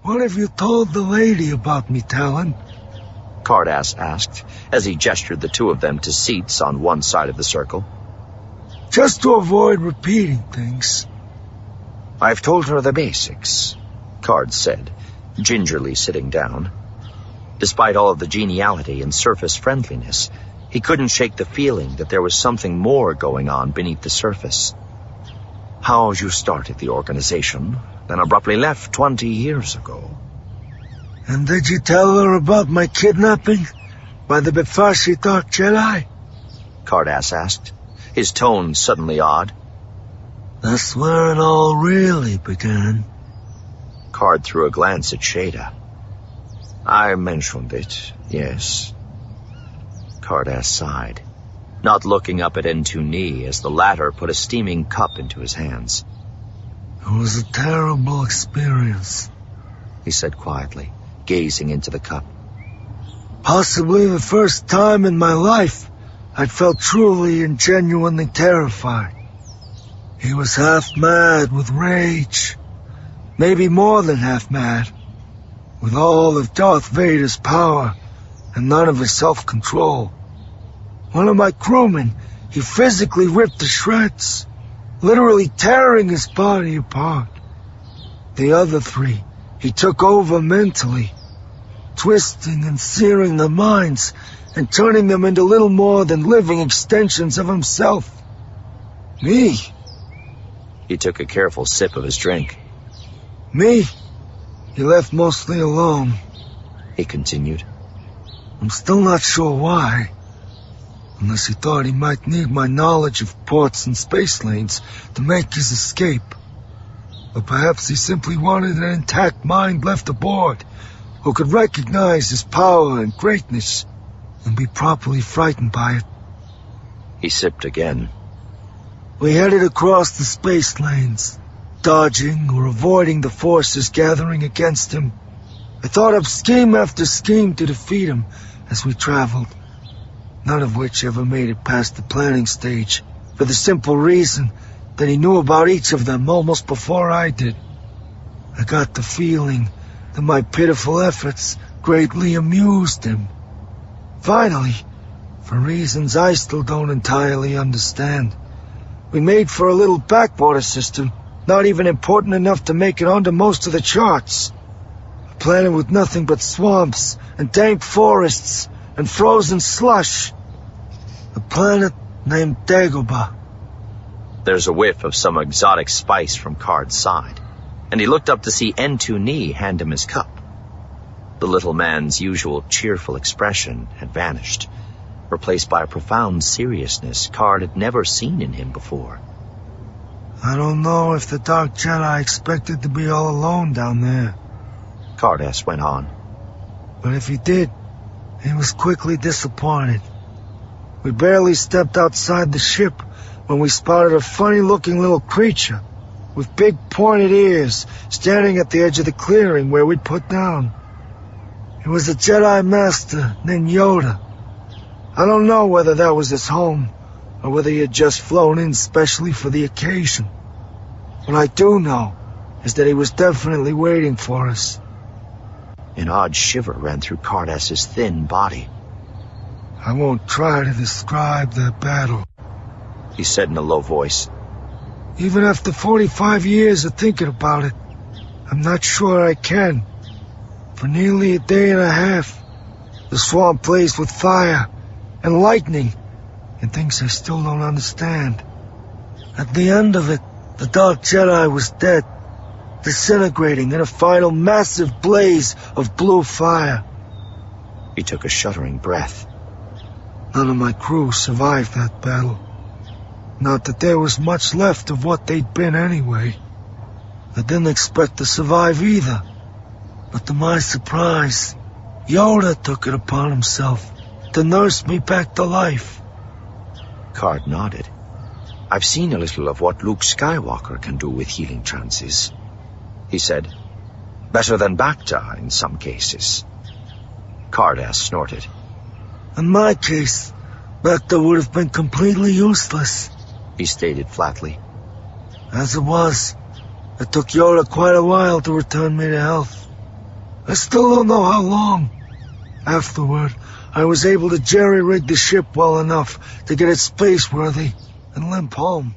What have you told the lady about me, Talon? Kar'das asked, as he gestured the two of them to seats on one side of the circle. Just to avoid repeating things. I've told her the basics, Karrde said, gingerly sitting down. Despite all of the geniality and surface friendliness, he couldn't shake the feeling that there was something more going on beneath the surface. How you started the organization, then abruptly left 20 years ago. And did you tell her about my kidnapping by the fasci Dark Jedi? Kar'das asked, his tone suddenly odd. That's where it all really began. Karrde threw a glance at Shada. I mentioned it, yes. Kar'das sighed, not looking up at N2Ni as the latter put a steaming cup into his hands. It was a terrible experience, he said quietly, gazing into the cup. Possibly the first time in my life I'd felt truly and genuinely terrified. He was half mad with rage, maybe more than half mad, with all of Darth Vader's power and none of his self-control. One of my crewmen, he physically ripped to shreds, literally tearing his body apart. The other three, he took over mentally, twisting and searing their minds and turning them into little more than living extensions of himself. Me. He took a careful sip of his drink. Me? He left mostly alone, he continued. I'm still not sure why. Unless he thought he might need my knowledge of ports and space lanes to make his escape. Or perhaps he simply wanted an intact mind left aboard, who could recognize his power and greatness and be properly frightened by it. He sipped again. We headed across the space lanes, dodging or avoiding the forces gathering against him. I thought up scheme after scheme to defeat him as we traveled, none of which ever made it past the planning stage, for the simple reason that he knew about each of them almost before I did. I got the feeling that my pitiful efforts greatly amused him. Finally, for reasons I still don't entirely understand, we made for a little backwater system, not even important enough to make it onto most of the charts. A planet with nothing but swamps and dank forests and frozen slush. A planet named Dagobah. There's a whiff of some exotic spice from Karrde's side, and he looked up to see N2Ni hand him his cup. The little man's usual cheerful expression had vanished, replaced by a profound seriousness Karrde had never seen in him before. I don't know if the Dark Jedi expected to be all alone down there, Kar'das went on. But if he did, he was quickly disappointed. We barely stepped outside the ship when we spotted a funny-looking little creature with big pointed ears standing at the edge of the clearing where we'd put down. It was a Jedi Master named Yoda. I don't know whether that was his home, or whether he had just flown in specially for the occasion. What I do know is that he was definitely waiting for us. An odd shiver ran through Kar'das' thin body. I won't try to describe that battle, he said in a low voice. Even after 45 years of thinking about it, I'm not sure I can. For nearly a day and a half, the swamp blazed with fire and lightning and things I still don't understand. At the end of it, the Dark Jedi was dead, disintegrating in a final massive blaze of blue fire. He took a shuddering breath. None of my crew survived that battle. Not that there was much left of what they'd been anyway. I didn't expect to survive either. But to my surprise, Yoda took it upon himself to nurse me back to life. Karrde nodded. I've seen a little of what Luke Skywalker can do with healing trances, he said. Better than Bacta in some cases. Karrdas snorted. In my case, Bacta would have been completely useless, he stated flatly. As it was, it took Yoda quite a while to return me to health. I still don't know how long. Afterward, I was able to jerry-rig the ship well enough to get it space-worthy and limp home.